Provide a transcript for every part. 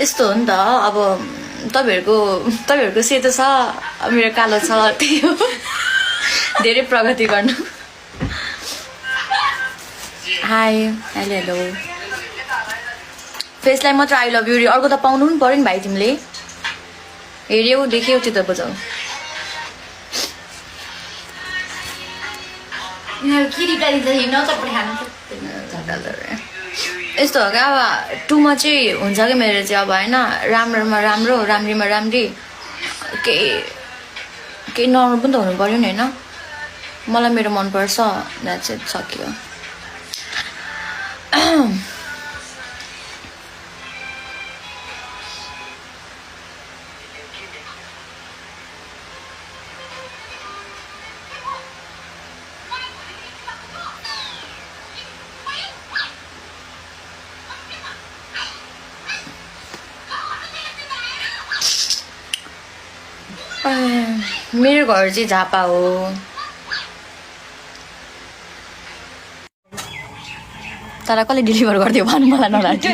यस्तो हो नि त अब तपाईहरुको सेतो छ मेरो कालो छ त्यही हो धेरै प्रगति गर्नु हाई हेलो फेसलाई मात्र आई लभ यु अर्को त पाउनु पनि पर्यो नि भाइ तिमीले हेर्यौ देख्यौ त्यो त बुझौ यस्तो हो क्या अब टुमा चाहिँ हुन्छ क्या मेरो चाहिँ अब होइन राम्रोमा राम्रो राम्रीमा राम्री केही नर्मल पनि त हुनु पर्यो नि होइन मलाई मेरो मनपर्छ द्याट्स इट सकियो मेरो घर चाहिँ झापा हो तर कसले डेलिभर गरिदियो भन्नु मलाई नराख्यो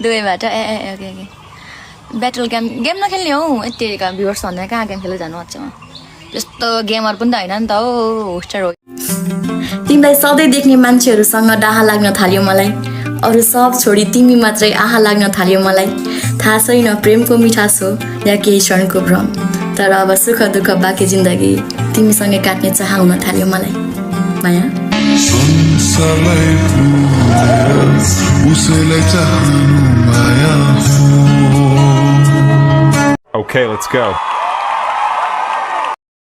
दुवैबाट ओके ब्याटल गेम नखेल्ने हौ यतिका भ्युवर्स भन्दा कहाँ गेम खेल्दै जानु अच्छा त्यस्तो गेमर पनि त होइन नि त हो होस्टर हो तिमीलाई सधैँ देख्ने मान्छेहरूसँग डाहा लाग्न थाल्यो मलाई अरू सब छोडी तिमी मात्रै आहा लाग्न थाल्यो मलाई थाहा छैन प्रेमको मिठास हो या केही क्षणको भ्रम तर अब सुख दुःख बाँकी जिन्दगी तिमीसँगै काट्ने चाह हुन थाल्यो मलाई माया Okay, let's go.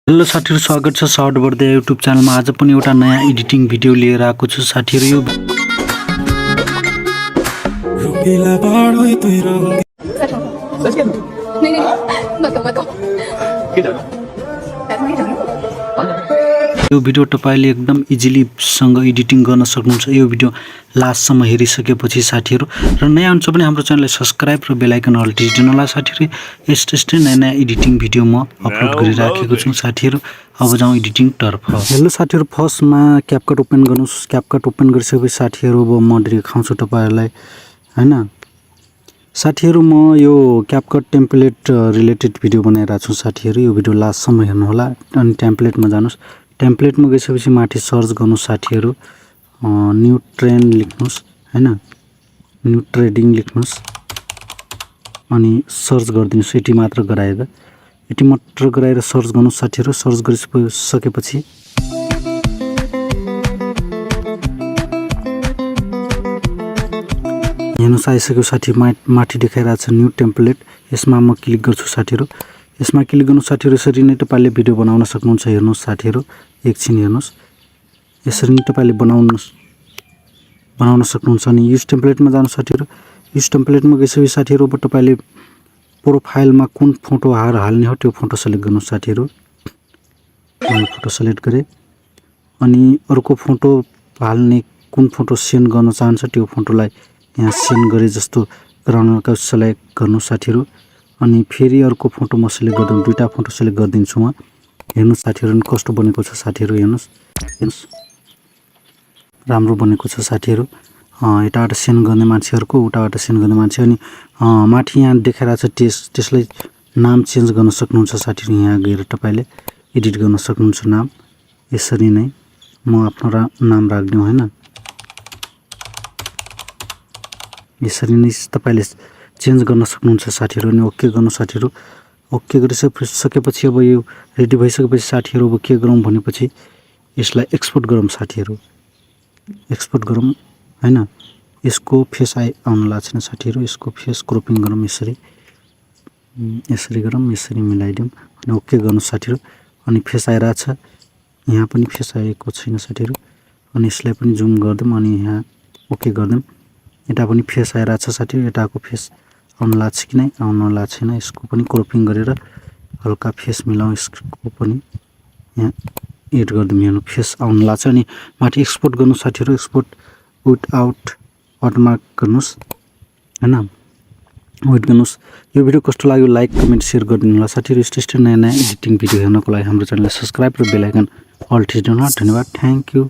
हेलो साथीहरु स्वागत छ सर्ट बढ्दै युट्युब च्यानलमा आज पनि एउटा नयाँ एडिटिङ भिडियो लिएर आएको छु साथीहरु यो यो भिडियो तपाईले एकदम इजिली सँग एडिटिङ गर्न सक्नुहुन्छ यो भिडियो लास्टसम्म हेरिसकेपछि साथीहरु र नयाँ हुन्छ भने हाम्रो च्यानललाई सब्स्क्राइब र बेल आइकन अल्टिदिनु होला साथीहरु यस्तै नयाँ एडिटिङ भिडियो म अपलोड गरिराखेको छु साथीहरु अब जाउँ एडिटिङ तर्फ हेलो साथीहरु फर्स्टमा क्यापकट ओपन गर्नुस् क्यापकट ओपन गरिसकेपछि साथीहरु अब म देखाउँछु तपाईहरुलाई हैन साथीहरु म यो क्यापकट टेम्प्लेट रिलेटेड भिडियो बनाइरा छु साथीहरु यो भिडियो लास्टसम्म हेर्नु होला अनि टेम्प्लेटमा जानुस् टेम्प्लेटमा गएपछि माथि सर्च गर्नु साथीहरु न्यू ट्रेन्ड लेख्नुस् हैन न्यू ट्रेडिङ लेख्नुस् अनि सर्च गर्दिनुस् यति मात्र गराएर सर्च गर्नु साथीहरु सर्च गरिसकेपछि हेर्नुस् आइसक्यो साथी माथि देखाइरहेको छ न्यू टेम्प्लेट यसमा म क्लिक गर्छु साथीहरु यसमा क्लिक गर्नु साथीहरु यसरी नै तपाईले भिडियो बनाउन सक्नुहुन्छ हेर्नुस् साथीहरु एकछिन हेर्नुस् यसरी नै तपाईले बनाउन सक्नुहुन्छ अनि युज टेम्प्लेटमा जानु साथीहरु युज टेम्प्लेटमा गएपछि साथीहरु तपाईले प्रोफाइलमा कुन फोटो हाल्ने हो त्यो फोटो सिलेक्ट गर्नु साथीहरु मैले फोटो सिलेक्ट गरे अनि अर्को फोटो हाल्ने कुन फोटो सेन्ड गर्न चाहन्छ त्यो फोटोलाई यहाँ सेन्ड गरे जस्तो गराउनका सिलेक्ट गर्नु साथीहरु अनि फेरि अर्को फोटो म सिलेक्ट गर्दै दुईटा फोटो सिलेक्ट गर्दिन्छु म हेर्नु साथीहरु कस्तो बनेको छ साथीहरु हेर्नुस् राम्रो बनेको छ साथीहरु यताबाट सेन्ड गर्ने मान्छेहरुको उताबाट सेन्ड गर्ने मान्छे अनि माथि यहाँ देखाइरहेको छ त्यसलाई नाम चेन्ज गर्न सक्नुहुन्छ साथीहरु यहाँ गएर तपाईले एडिट गर्न सक्नुहुन्छ नाम यसरी नै म आफ्नो नाम राख्दिउ हैन यसरी नै तपाईले चेन्ज गर्न सक्नुहुन्छ साथीहरु अनि ओके गर्नु साथीहरु ओके गरिसकेपछि अब यो रेडी भइसकेपछि साथीहरु अब के गरौँ भनेपछि यसलाई एक्सपोर्ट गरौँ साथीहरु एक्सपोर्ट गरौँ हैन यसको फेस आउन लाग्छ साथीहरु यसको फेस क्रपिङ गरौँ यसरी गरौँ यसरी मिलाइदिउँ अनि ओके गर्नु साथीहरु अनि फेस आइराछ यहाँ पनि फेस आएको छैन साथीहरु अनि यसलाई पनि जुम गर्दिउँ अनि यहाँ ओके गर्दिउँ यता पनि फेस आइराछ साथीहरु यताको फेस आउन लाग्छ कि नै आउन लाग्छ छैन यसको पनि क्रपिङ गरेर हल्का फेस मिलाउँ यसको पनि यहाँ एड गर्दिउँ यहाँ फेस आउन लाग्छ अनि माथि एक्सपोर्ट गर्नु साथीहरु एक्सपोर्ट विथआउट वाटरमार्क गर्नुस् हैन वेट गर्नुस् यो भिडियो कस्तो लाग्यो लाइक कमेन्ट शेयर गरिदिनु होला साथीहरु यस्तै नयाँ एडिटिङ भिडियो हेर्नको लागि हाम्रो च्यानललाई सब्स्क्राइब र बेल आइकन अल थिच्नु होला धन्यवाद थ्यांक यू